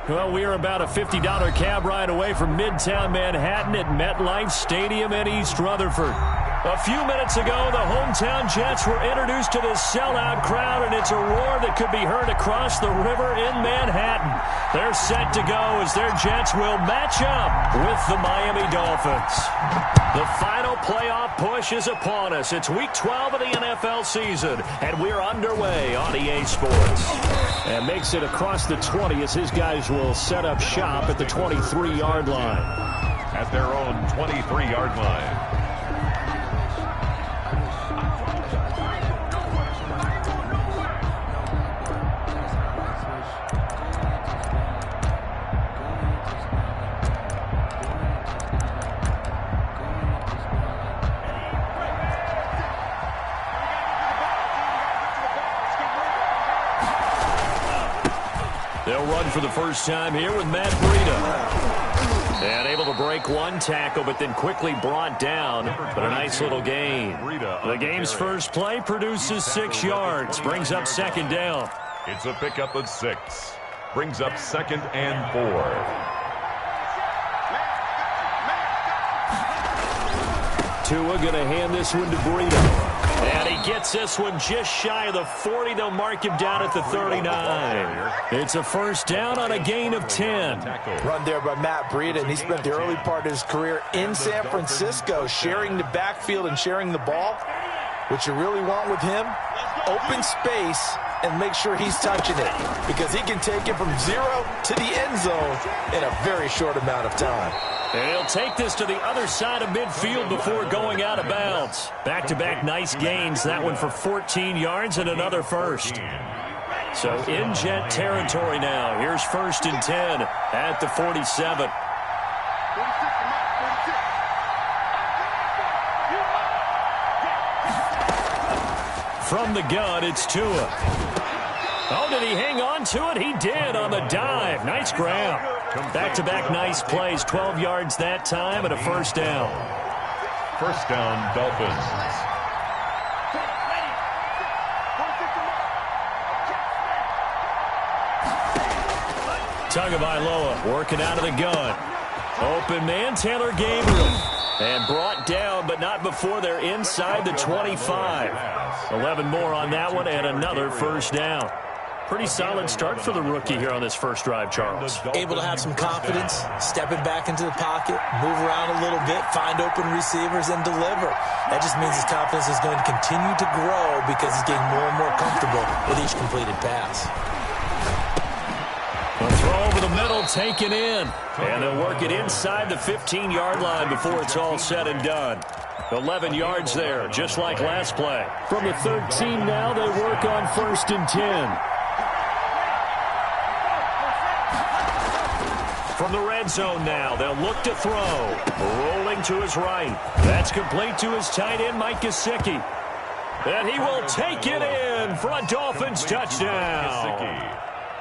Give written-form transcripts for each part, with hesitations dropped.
Well, we are about a $50 cab ride away from Midtown Manhattan at MetLife Stadium in East Rutherford. A few minutes ago, the hometown Jets were introduced to this sellout crowd, and it's a roar that could be heard across the river in Manhattan. They're set to go as their Jets will match up with the Miami Dolphins. The final playoff push is upon us. It's Week 12 of the NFL season, and we're underway on EA Sports. And makes it across the 20 as his guys will set up shop at the 23-yard line. At their own 23-yard line. They'll run for the first time here with Matt Breida. And able to break one tackle, but then quickly brought down. But a nice little gain. The game's first play produces 6 yards. Brings up second down. It's a pickup of 6. Brings up 2nd and 4. Tua going to hand this one to Breida. And he gets this one just shy of the 40. They'll mark him down at the 39. It's a first down on a gain of 10. Run there by Matt Breida, and he spent the early part of his career in San Francisco sharing the backfield and sharing the ball. What you really want with him, open space and make sure he's touching it, because he can take it from 0 to the end zone in a very short amount of time. And he'll take this to the other side of midfield before going out of bounds. Back-to-back nice gains. That one for 14 yards and another first. So in Jet territory now. Here's 1st and 10 at the 47. From the gun, it's Tua. Oh, did he hang on to it? He did on the dive. Nice grab. Back-to-back nice plays. 12 yards that time and a first down. First down, Dolphins. Tagovailoa working out of the gun. Open man, Taylor Gabriel. And brought down, but not before they're inside the 25. 11 more on that one and another first down. Pretty solid start for the rookie here on this first drive, Charles. Able to have some confidence, stepping back into the pocket, move around a little bit, find open receivers, and deliver. That just means his confidence is going to continue to grow because he's getting more and more comfortable with each completed pass. A throw over the middle, taken in. And they'll work it inside the 15-yard line before it's all said and done. 11 yards there, just like last play. From the 13 now, they work on 1st and 10. From the red zone now, they'll look to throw. Rolling to his right. That's complete to his tight end, Mike Gesicki. And he will take it in for a Dolphins touchdown.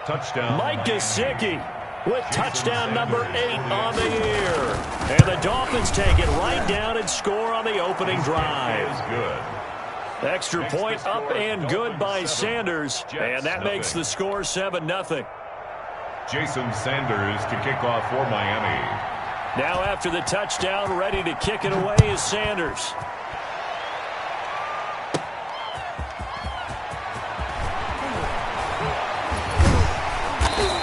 Touchdown. Mike Gesicki with touchdown number 8 on the year. And the Dolphins take it right down and score on the opening drive. Good. Extra point up and good by Sanders. And that makes the score 7-0. Jason Sanders to kick off for Miami. Now after the touchdown, ready to kick it away is Sanders.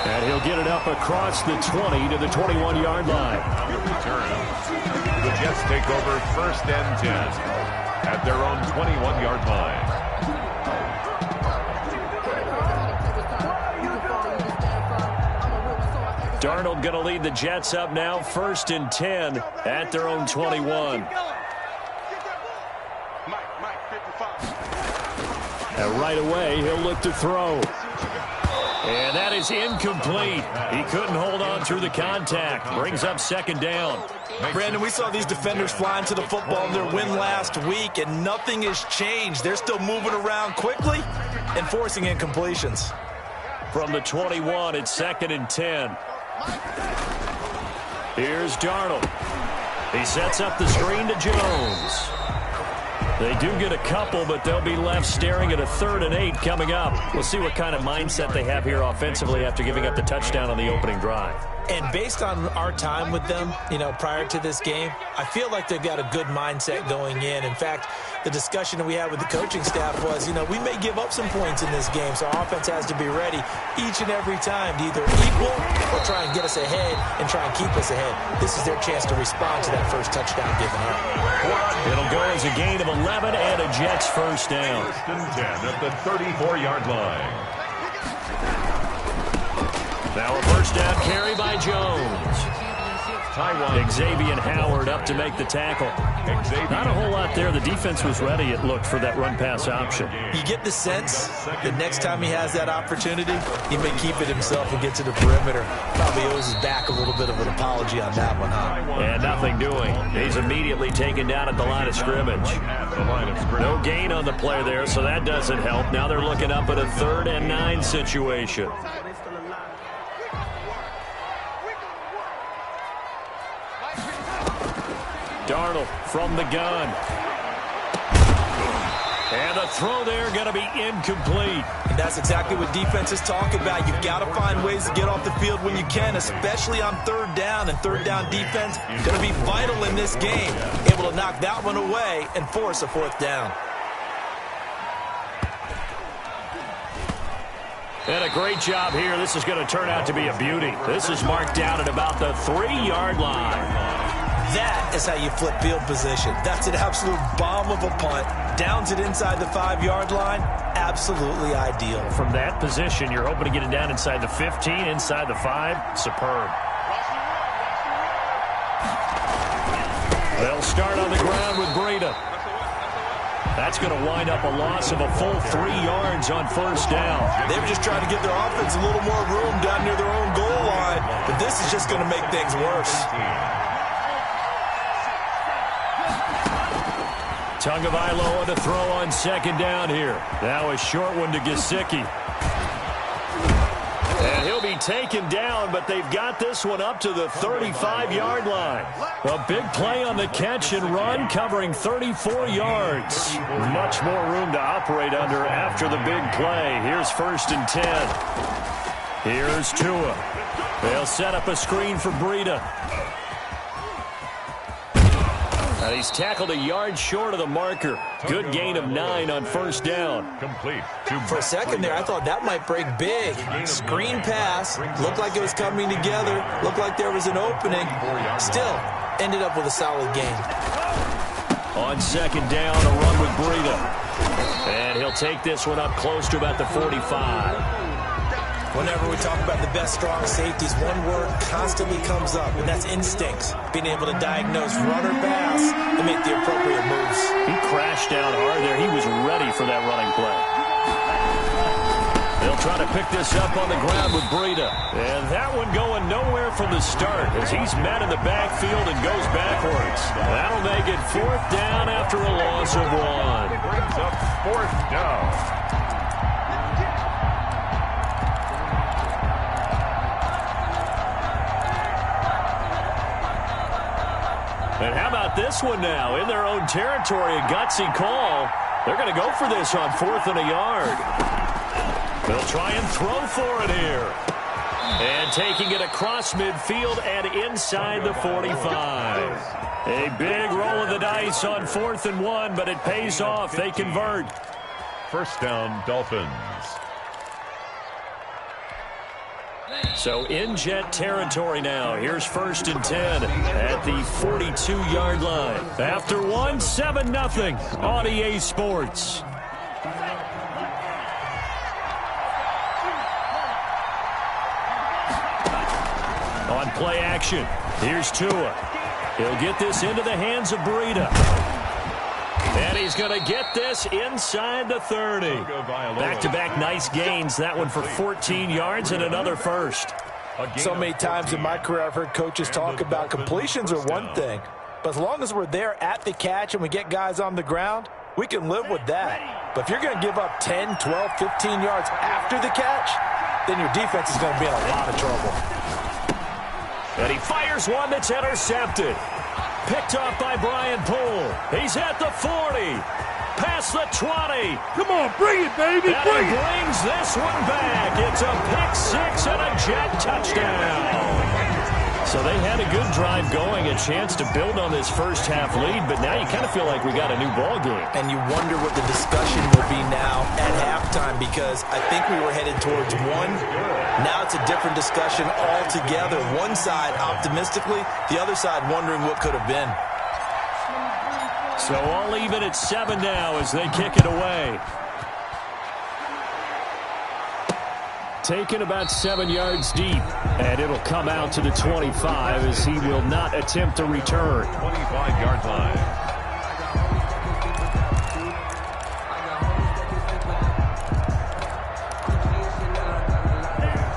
And he'll get it up across the 20 to the 21-yard line. The Jets take over 1st and 10 at their own 21-yard line. Darnold going to lead the Jets up now, 1st and 10 at their own 21. And right away, he'll look to throw. And that is incomplete. He couldn't hold on through the contact. Brings up second down. Brandon, we saw these defenders flying to the football in their win last week, and nothing has changed. They're still moving around quickly and forcing incompletions. From the 21, it's 2nd and 10. Here's Darnold. He sets up the screen to Jones. They do get a couple, but they'll be left staring at a 3rd and 8 coming up. We'll see what kind of mindset they have here offensively after giving up the touchdown on the opening drive. And based on our time with them, prior to this game, I feel like they've got a good mindset going in. In fact, the discussion that we had with the coaching staff was, we may give up some points in this game, so our offense has to be ready each and every time to either equal or try and get us ahead and try and keep us ahead. This is their chance to respond to that first touchdown given up. It'll go as a gain of 11 and a Jets first down. 1st and 10 at the 34-yard line. Now a first down carry by Jones. Xavier Howard up to make the tackle. Not a whole lot there. The defense was ready, it looked, for that run-pass option. You get the sense that next time he has that opportunity, he may keep it himself and get to the perimeter. Probably owes his back a little bit of an apology on that one, huh? And nothing doing. He's immediately taken down at the line of scrimmage. No gain on the play there, so that doesn't help. Now they're looking up at a 3rd and 9 situation. Darnold from the gun. And the throw there going to be incomplete. And that's exactly what defenses talk about. You've got to find ways to get off the field when you can, especially on 3rd down. And 3rd down defense going to be vital in this game. Able to knock that one away and force a 4th down. And a great job here. This is going to turn out to be a beauty. This is marked down at about the 3-yard line. That is how you flip field position. That's an absolute bomb of a punt. Downs it inside the 5-yard line. Absolutely ideal. From that position, you're hoping to get it down inside the 15, inside the 5. Superb. They'll start on the ground with Breida. That's going to wind up a loss of a full 3 yards on first down. They were just trying to give their offense a little more room down near their own goal line, but this is just going to make things worse. Tagovailoa to throw on second down here. Now a short one to Gesicki. And he'll be taken down, but they've got this one up to the 35-yard line. A big play on the catch and run, covering 34 yards. Much more room to operate under after the big play. Here's 1st and 10. Here's Tua. They'll set up a screen for Breida. And he's tackled a yard short of the marker. Good gain of 9 on first down. Complete. For a second there, I thought that might break big. Screen pass. Looked like it was coming together. Looked like there was an opening. Still, ended up with a solid gain. On second down, a run with Breida. And he'll take this one up close to about the 45. Whenever we talk about the best strong safeties, one word constantly comes up, and that's instincts. Being able to diagnose run or pass and make the appropriate moves. He crashed down hard there. He was ready for that running play. They'll try to pick this up on the ground with Breida. And that one going nowhere from the start as he's met in the backfield and goes backwards. That'll make it 4th down after a loss of 1. Brings up 4th down. And how about this one now? In their own territory, a gutsy call. They're going to go for this on 4th and a yard. They'll try and throw for it here. And taking it across midfield and inside the 45. A big roll of the dice on 4th and 1, but it pays off. They convert. First down, Dolphins. So in Jet territory now. Here's 1st and 10 at the 42-yard line. After 1, 7-0 on EA Sports. On play action, here's Tua. He'll get this into the hands of Breida. And he's going to get this inside the 30. Back-to-back nice gains. That one for 14 yards and another first. So many times in my career I've heard coaches talk about completions are one thing, but as long as we're there at the catch and we get guys on the ground, we can live with that. But if you're going to give up 10, 12, 15 yards after the catch, then your defense is going to be in a lot of trouble. And he fires one that's intercepted. Picked off by Brian Poole. He's at the 40. Past the 20. Come on, bring it, baby, And bring he it. brings this one back. It's a pick six and a Jet touchdown. So they had a good drive going, a chance to build on this first half lead, but now you kind of feel like we got a new ball game. And you wonder what the discussion will be now at halftime, because I think we were headed towards one. Now it's a different discussion altogether. One side optimistically, the other side wondering what could have been. So all even at 7 now as they kick it away. Taken about 7 yards deep, and it'll come out to the 25 as he will not attempt a return. 25-yard line.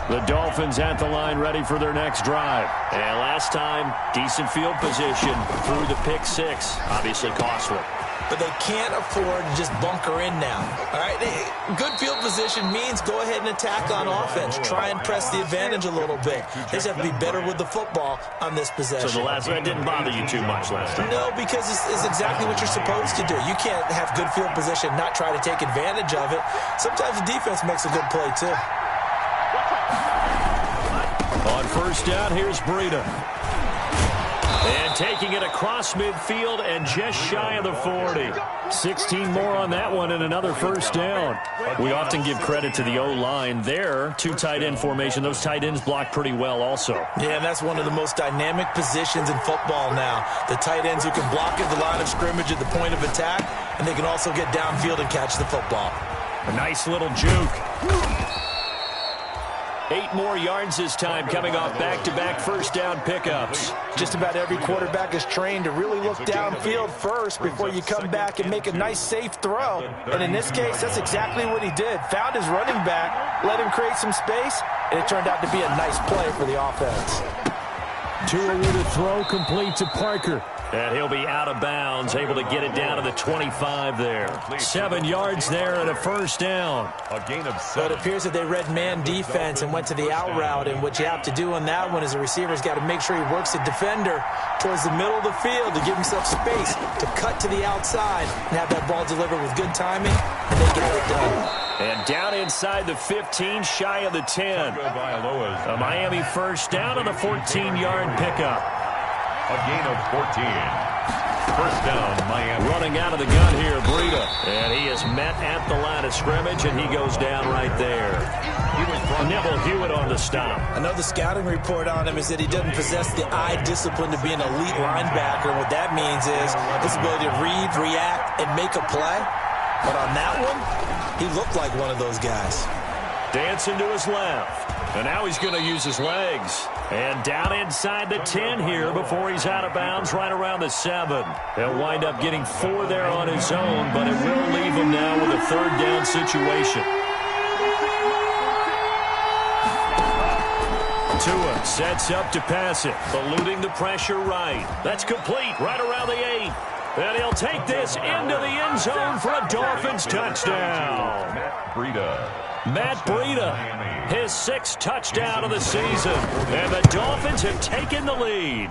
The Dolphins at the line ready for their next drive. And last time, decent field position through the pick six. Obviously costly. But they can't afford to just bunker in now. All right, good field position means go ahead and attack on offense. Try and press the advantage a little bit. They just have to be better with the football on this possession. So that didn't bother you too much last time? No, because it's exactly what you're supposed to do. You can't have good field position, not try to take advantage of it. Sometimes the defense makes a good play, too. On first down, here's Breida. And taking it across midfield and just shy of the 40. 16 more on that one and another first down. We often give credit to the O-line there. Two tight end formation. Those tight ends block pretty well also. Yeah, and that's one of the most dynamic positions in football now. The tight ends who can block at the line of scrimmage at the point of attack, and they can also get downfield and catch the football. A nice little juke. 8 more yards this time coming off back-to-back first down pickups. Just about every quarterback is trained to really look downfield first before you come back and make a nice, safe throw. And in this case, that's exactly what he did. Found his running back, let him create some space, and it turned out to be a nice play for the offense. Tua with a throw complete to Parker. And he'll be out of bounds, able to get it down to the 25 there. 7 yards there and a first down. A gain of 7. So it appears that they read man defense and went to the out route, and what you have to do on that one is the receiver's got to make sure he works the defender towards the middle of the field to give himself space to cut to the outside and have that ball delivered with good timing, and they got it done. And down inside the 15, shy of the 10. A Miami first down on the 14-yard pickup. A gain of 14. First down, Miami. Running out of the gun here, Breida. And he is met at the line of scrimmage, and he goes down right there. Neville Hewitt on the stop. I know the scouting report on him is that he doesn't possess the eye discipline to be an elite linebacker. And what that means is his ability to read, react, and make a play. But on that one, he looked like one of those guys. Dancing to his left. And now he's going to use his legs. And down inside the 10 here before he's out of bounds right around the 7. He'll wind up getting 4 there on his own, but it will leave him now with a third down situation. Tua sets up to pass it, eluding the pressure right. That's complete right around the 8. And he'll take this into the end zone for a Dolphins touchdown. Matt Breida, his 6th touchdown of the season. And the Dolphins have taken the lead.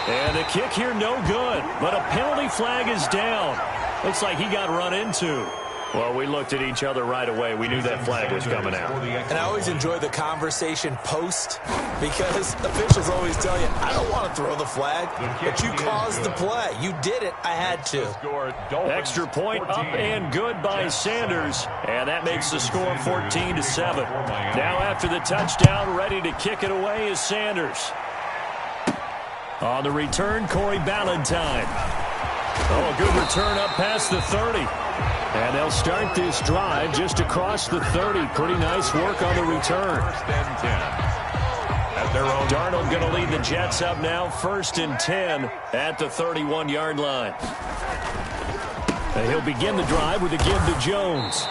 And the kick here no good, but a penalty flag is down. Looks like he got run into. Well, we looked at each other right away. We knew that flag was coming out. And I always enjoy the conversation post, because officials always tell you, I don't want to throw the flag, but you caused the play. You did it. I had to. Extra point up and good by Sanders, and that makes the score 14-7. Now after the touchdown, ready to kick it away is Sanders. On the return, Corey Ballantyne. Oh, a good return up past the 30. And they'll start this drive just across the 30. Pretty nice work on the return. First and 10. At their own. Darnold going to lead the Jets up now. 1st and 10 at the 31-yard line. And he'll begin the drive with a give to Jones.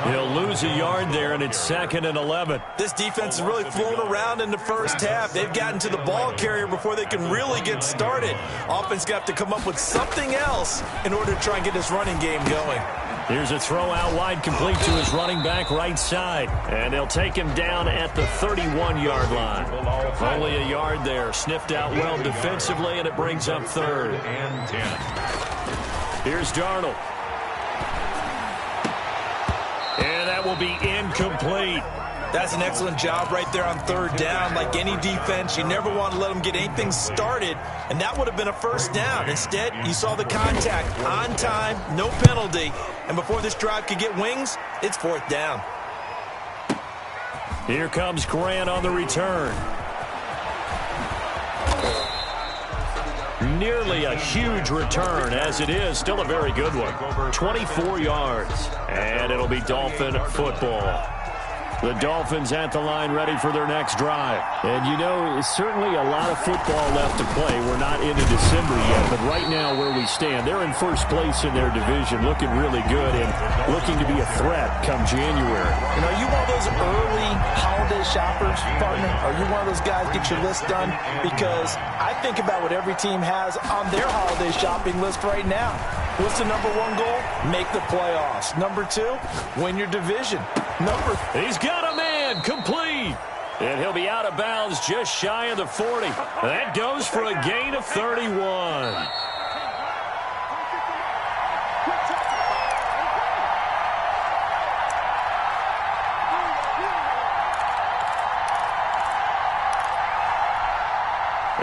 He'll lose a yard there, and it's 2nd and 11. This defense has really flown around in the first half. They've gotten to the ball carrier before they can really get started. Offense got to come up with something else in order to try and get this running game going. Here's a throw out wide, complete to his running back right side. And they'll take him down at the 31-yard line. Only a yard there. Sniffed out well defensively, and it brings up 3rd and 10. Here's Darnold. And that will be incomplete. That's an excellent job right there on 3rd down. Like any defense, you never want to let them get anything started, and that would have been a 1st down. Instead, you saw the contact on time, no penalty, and before this drive could get wings, it's 4th down. Here comes Grant on the return. Nearly a huge return, as it is still a very good one. 24 yards, and it'll be Dolphin football. The Dolphins at the line ready for their next drive. And, you know, it's certainly a lot of football left to play. We're not into December yet, but right now where we stand, they're in first place in their division, looking really good and looking to be a threat come January. And are you one of those early holiday shoppers, partner? Are you one of those guys get your list done? Because I think about what every team has on their holiday shopping list right now. What's the number 1 goal? Make the playoffs. Number 2, win your division. He's got a man, complete. And he'll be out of bounds just shy of the 40. That goes for a gain of 31.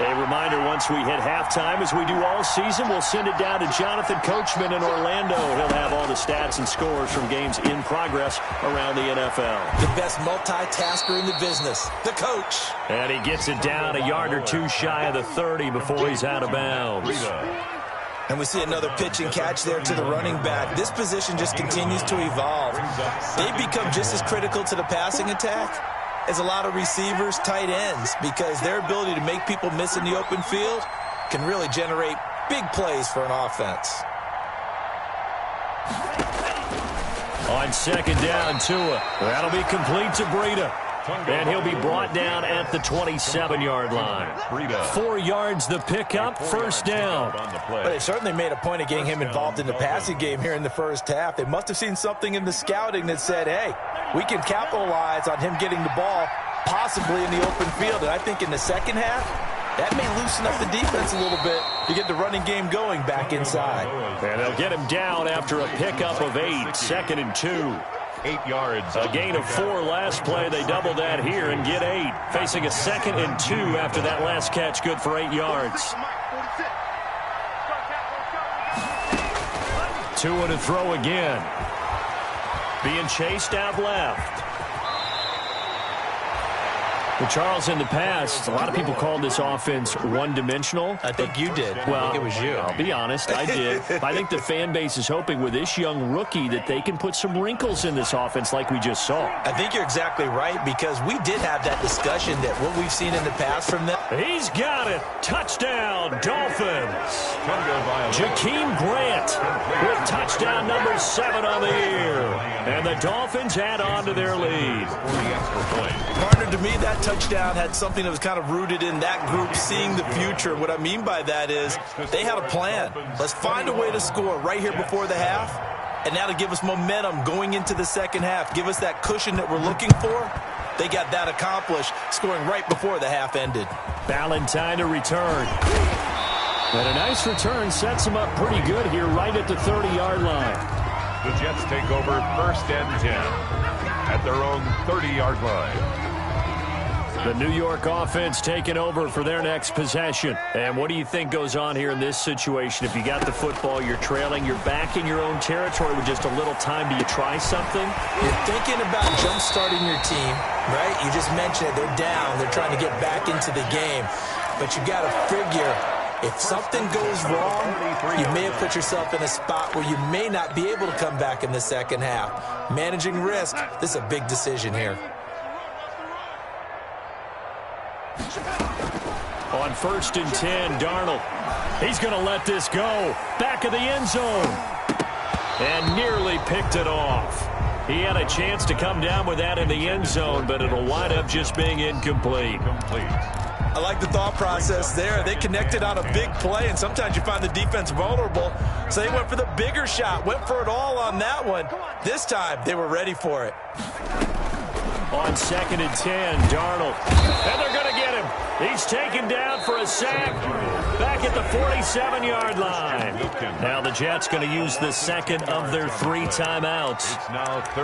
A reminder, once we hit halftime, as we do all season, we'll send it down to Jonathan Coachman in Orlando. He'll have all the stats and scores from games in progress around the NFL. The best multitasker in the business, the coach. And he gets it down a yard or 2 shy of the 30 before he's out of bounds. And we see another pitch and catch there to the running back. This position just continues to evolve. They've become just as critical to the passing attack as a lot of receivers, tight ends, because their ability to make people miss in the open field can really generate big plays for an offense. On 2nd down, Tua. That'll be complete to Breida. And he'll be brought down at the 27-yard line. 4 yards the pickup, 1st down. But they certainly made a point of getting him involved in the passing game here in the first half. They must have seen something in the scouting that said, hey, we can capitalize on him getting the ball possibly in the open field. And I think in the second half, that may loosen up the defense a little bit to get the running game going back inside. And they'll get him down after a pickup of 8, 2nd and 2. 8 yards. A gain of 4 last play. They double that here and get 8. Facing a 2nd and 2 after that last catch, good for 8 yards. Tua to throw again. Being chased out left. Well, Charles, in the past, a lot of people called this offense one-dimensional. I think you did. Well, I think it was you. I'll be honest, I did. I think the fan base is hoping with this young rookie that they can put some wrinkles in this offense like we just saw. I think you're exactly right, because we did have that discussion that what we've seen in the past from them. He's got it. Touchdown, Dolphins. Jakeem Grant with touchdown number 7 on the year. And the Dolphins add on to their lead. Partner, to me, that touchdown had something that was kind of rooted in that group seeing the future. What I mean by that is they had a plan. Let's find a way to score right here before the half, and that'll give us momentum going into the second half, give us that cushion that we're looking for. They got that accomplished, scoring right before the half ended. Valentine to return. And a nice return sets them up pretty good here right at the 30-yard line. The Jets take over 1st and 10 at their own 30-yard line. The New York offense taking over for their next possession. And what do you think goes on here in this situation? If you got the football, you're trailing, you're back in your own territory with just a little time. Do you try something? You're thinking about jump-starting your team, right? You just mentioned it. They're down. They're trying to get back into the game. But you got to figure, if something goes wrong, you may have put yourself in a spot where you may not be able to come back in the second half. Managing risk, this is a big decision here. On 1st and 10, Darnold. He's going to let this go. Back of the end zone. and nearly picked it off. He had a chance to come down with that in the end zone, but it'll wind up just being incomplete. I like the thought process there. They connected on a big play, and sometimes you find the defense vulnerable. So they went for the bigger shot, went for it all on that one. This time, they were ready for it. On 2nd and 10, Darnold. And they're going to get him. He's taken down for a sack back at the 47-yard line. Now the Jets going to use the second of their 3 timeouts,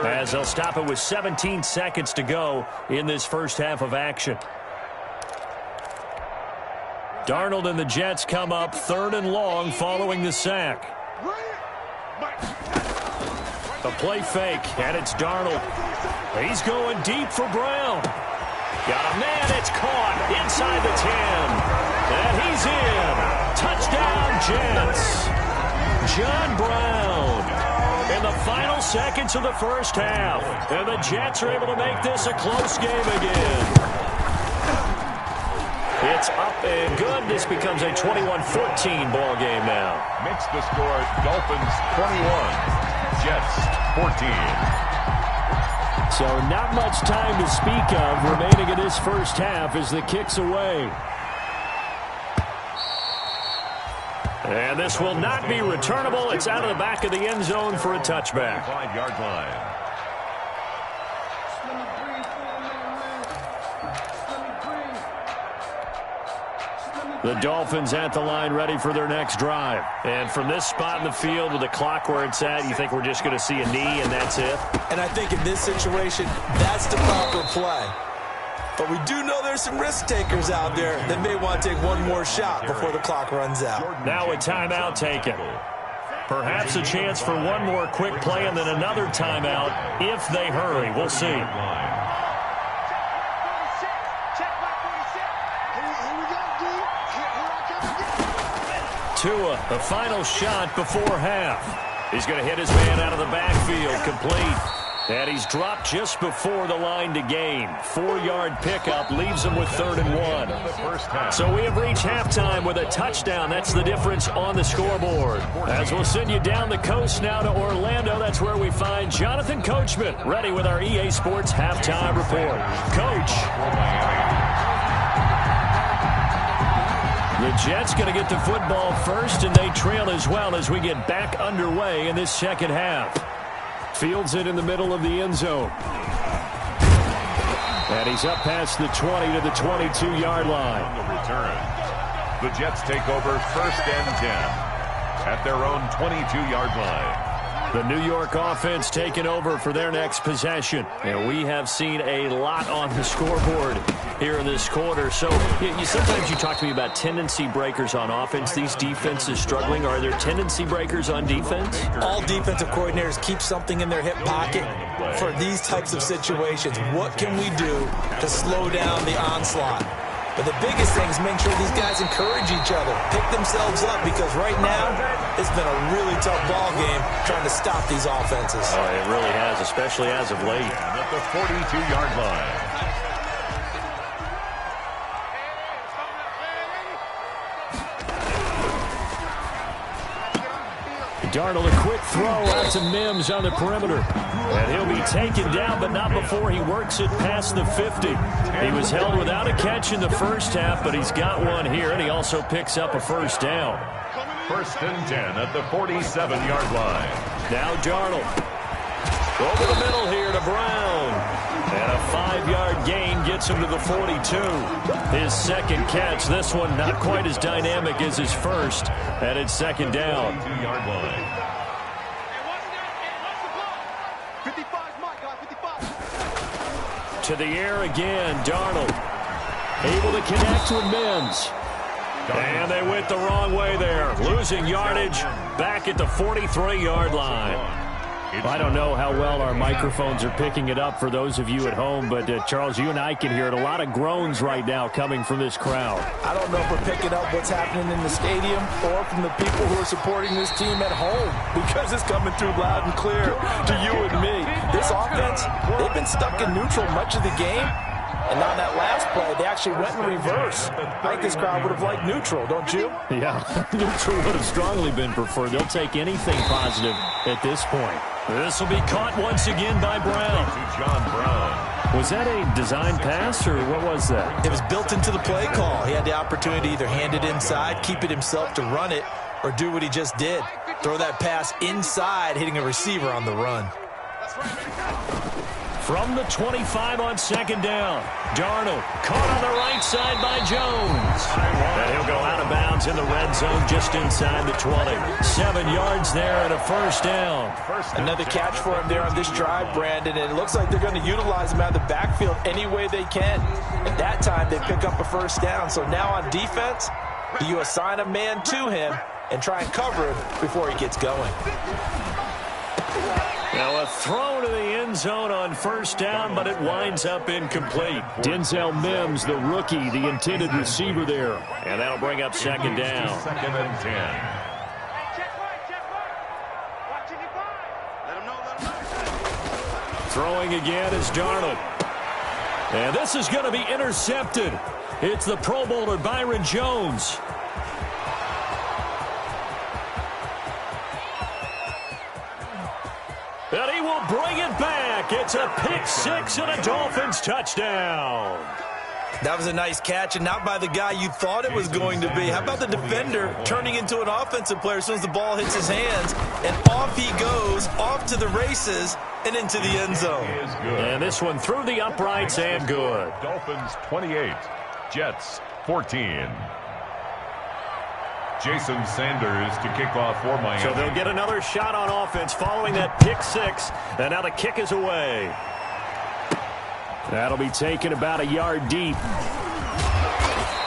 as they'll stop it with 17 seconds to go in this first half of action. Darnold and the Jets come up 3rd and long following the sack. The play fake, and it's Darnold. He's going deep for Brown. Got a man, it's caught inside the 10. And he's in. Touchdown, Jets. John Brown in the final seconds of the first half. And the Jets are able to make this a close game again. It's up and good. This becomes a 21-14 ball game now. Makes the score Dolphins 21, Jets 14. So not much time to speak of remaining in this first half as the kick's away. And this will not be returnable. It's out of the back of the end zone for a touchback. 5-yard line. The Dolphins at the line ready for their next drive. And from this spot in the field with the clock where it's at, you think we're just going to see a knee and that's it? And I think in this situation, that's the proper play. But we do know there's some risk takers out there that may want to take one more shot before the clock runs out. Now a timeout taken. Perhaps a chance for one more quick play and then another timeout if they hurry. We'll see. Tua, the final shot before half. He's going to hit his man out of the backfield, complete. And he's dropped just before the line to gain. 4-yard pickup leaves him with 3rd and 1. So we have reached halftime with a touchdown. That's the difference on the scoreboard. As we'll send you down the coast now to Orlando, that's where we find Jonathan Coachman, ready with our EA Sports halftime report. Coach. The Jets going to get the football first, and they trail as well as we get back underway in this second half. Fields it in the middle of the end zone. And he's up past the 20 to the 22-yard line. On the return, the Jets take over 1st and 10 at their own 22-yard line. The New York offense taking over for their next possession. And we have seen a lot on the scoreboard here in this quarter. So sometimes you talk to me about tendency breakers on offense. These defenses struggling. Are there tendency breakers on defense? All defensive coordinators keep something in their hip pocket for these types of situations. What can we do to slow down the onslaught? But the biggest thing is make sure these guys encourage each other, pick themselves up, because right now it's been a really tough ball game trying to stop these offenses. Oh, it really has, especially as of late. At the 42-yard line. Darnold, a quick throw out to Mims on the perimeter. And he'll be taken down, but not before he works it past the 50. He was held without a catch in the first half, but he's got one here, and he also picks up a first down. 1st and 10 at the 47-yard line. Now Darnold. Over the middle here to Brown. And a 5-yard gain gets him to the 42. His second catch. This one not quite as dynamic as his first. And it's 2nd down. 2-yard line. To the air again, Darnold. Able to connect with Mims. And they went the wrong way there. Losing yardage back at the 43-yard line. I don't know how well our microphones are picking it up for those of you at home, but Charles, you and I can hear it. A lot of groans right now coming from this crowd. I don't know if we're picking up what's happening in the stadium or from the people who are supporting this team at home, because it's coming through loud and clear to you and me. This offense, they've been stuck in neutral much of the game. And on that last play, they actually went in reverse. I think this crowd would have liked neutral, don't you? Yeah, neutral would have strongly been preferred. They'll take anything positive at this point. This will be caught once again by Brown. John Brown. Was that a design pass, or what was that? It was built into the play call. He had the opportunity to either hand it inside, keep it himself to run it, or do what he just did. Throw that pass inside, hitting a receiver on the run. From the 25 on second down, Darnold caught on the right side by Jones. And he'll go out of bounds in the red zone just inside the 20. 7 yards there and a first down. Another catch for him there on this drive, Brandon, and it looks like they're going to utilize him out of the backfield any way they can. At that time, they pick up a first down. So now on defense, you assign a man to him and try and cover him before he gets going. Now a throw to the end zone on first down, but it winds up incomplete. Denzel Mims, the rookie, the intended receiver there. And that'll bring up second down. Second and 10. Throwing again is Darnold. And this is going to be intercepted. It's the Pro Bowler Byron Jones. And he will bring it back. It's a pick-6 and a Dolphins touchdown. That was a nice catch, and not by the guy you thought it was going to be. How about the defender turning into an offensive player as soon as the ball hits his hands, and off he goes, off to the races, and into the end zone. And this one through the uprights and good. Dolphins 28, Jets 14. Jason Sanders to kick off for Miami. So they'll get another shot on offense following that pick-6, and now the kick is away. That'll be taken about a yard deep.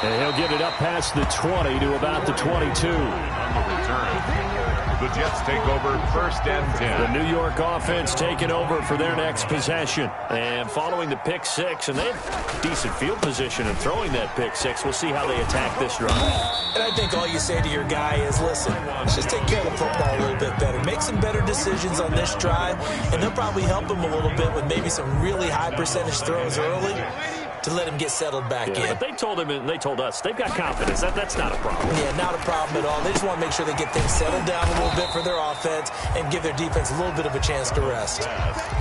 And he'll get it up past the 20 to about the 22. On the return, the Jets take over first and 10. The New York offense taking over for their next possession. And following the pick-6, and they have decent field position in throwing that pick-6. We'll see how they attack this drive. And I think all you say to your guy is, listen, let's just take care of the football a little bit better. Make some better decisions on this drive, and they'll probably help him a little bit with maybe some really high percentage throws early to let him get settled back in. But they told him, and they told us, they've got confidence. That's not a problem. Yeah, not a problem at all. They just want to make sure they get things settled down a little bit for their offense and give their defense a little bit of a chance to rest.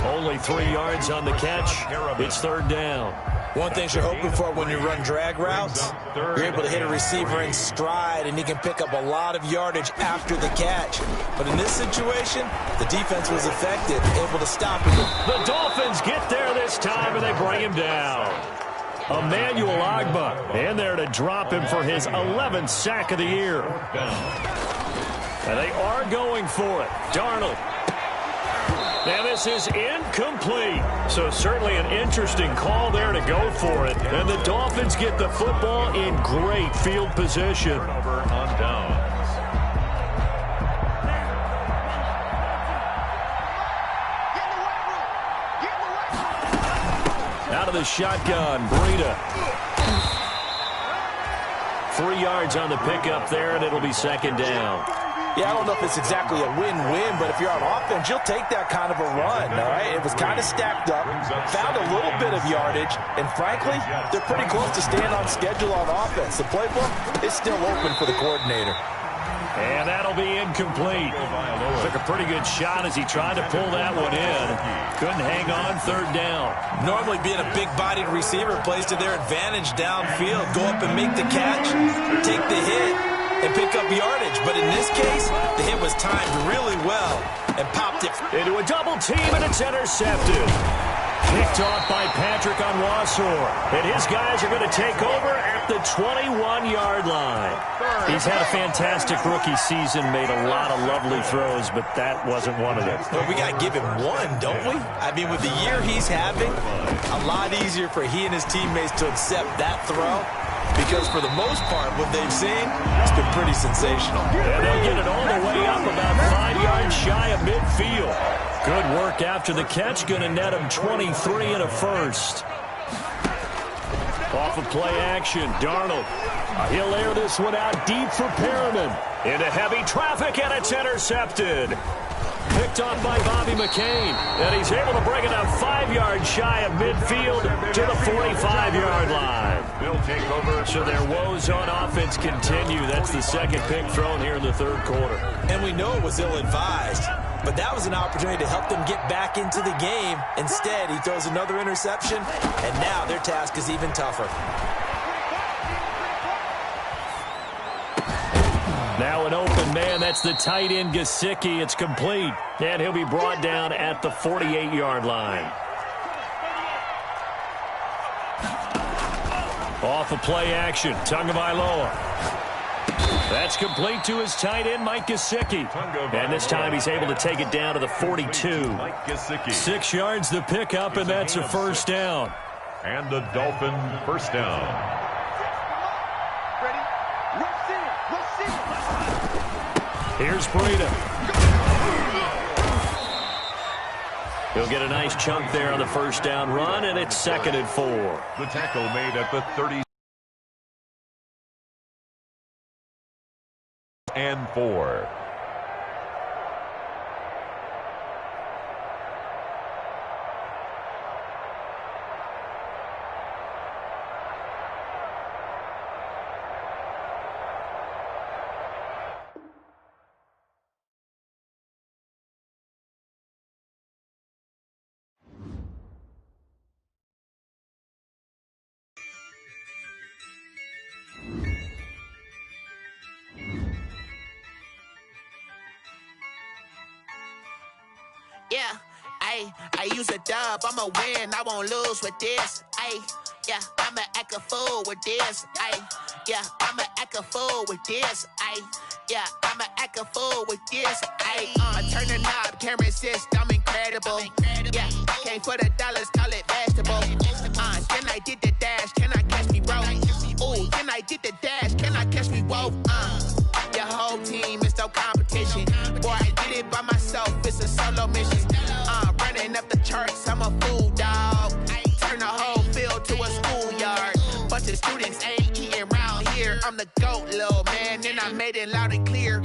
Only 3 yards on the catch. It's third down. One thing you're hoping for when you run drag routes, you're able to hit a receiver in stride, and he can pick up a lot of yardage after the catch. But in this situation, the defense was effective, able to stop him. The Dolphins get there this time, and they bring him down. Emmanuel Ogbah in there to drop him for his 11th sack of the year. And they are going for it. Darnold. And this is incomplete. So certainly an interesting call there to go for it. And the Dolphins get the football in great field position. Over on downs. Out of the shotgun, Breida. 3 yards on the pickup there, and it'll be second down. Yeah, I don't know if it's exactly a win-win, but if you're on offense, you'll take that kind of a run, all right? It was kind of stacked up, found a little bit of yardage, and frankly, they're pretty close to staying on schedule on offense. The playbook is still open for the coordinator. And that'll be incomplete. Took a pretty good shot as he tried to pull that one in. Couldn't hang on, third down. Normally being a big-bodied receiver plays to their advantage downfield. Go up and make the catch, take the hit, and pick up yardage. But in this case, the hit was timed really well and popped it into a double team, and it's intercepted. Picked off by Patrick Onwuasor. And his guys are going to take over at the 21-yard line. He's had a fantastic rookie season, made a lot of lovely throws, but that wasn't one of them. Well, we got to give him one, don't we? I mean, with the year he's having, a lot easier for he and his teammates to accept that throw. Because for the most part, what they've seen, it's been pretty sensational. And they'll get it all the way up about 5 yards shy of midfield. Good work after the catch. Going to net him 23 and a first. Off of play action, Darnold. He'll air this one out deep for Perriman. Into heavy traffic, and it's intercepted. Picked picked off by Bobby McCain. And he's able to bring it up 5 yards shy of midfield to the 45-yard line. He'll take over. So their woes on offense continue. That's the second pick thrown here in the third quarter. And we know it was ill-advised, but that was an opportunity to help them get back into the game. Instead, he throws another interception, and now their task is even tougher. Now an open man. That's the tight end, Gesicki. It's complete, and he'll be brought down at the 48-yard line. Off of play action, Tagovailoa. That's complete to his tight end, Mike Gesicki. And this time he's able to take it down to the 42. 6 yards the pickup, and that's a first down. And the Dolphin first down. Here's Breida. He'll get a nice chunk there on the first down run, and it's 2nd and 4. The tackle made at the 30 and 4. Yeah, I use a dub, I'ma win, I won't lose with this. Yeah, I'ma act a fool with this. Yeah, I'ma act a fool with this. Yeah, I'ma act a fool with this. I turn the knob, can't resist, I'm incredible. Yeah, came for the dollars, call it vegetable. Then I did the dash, can I catch me, bro? Ooh, then I did the dash, can I catch me, whoa? Your whole team is no competition. Boy, I did it by myself, it's a solo mission. Running up the charts, I'm a fool, dog. Turn the whole field to a schoolyard. Bunch of students ain't eating round here. I'm the GOAT, little man, and I made it loud and clear.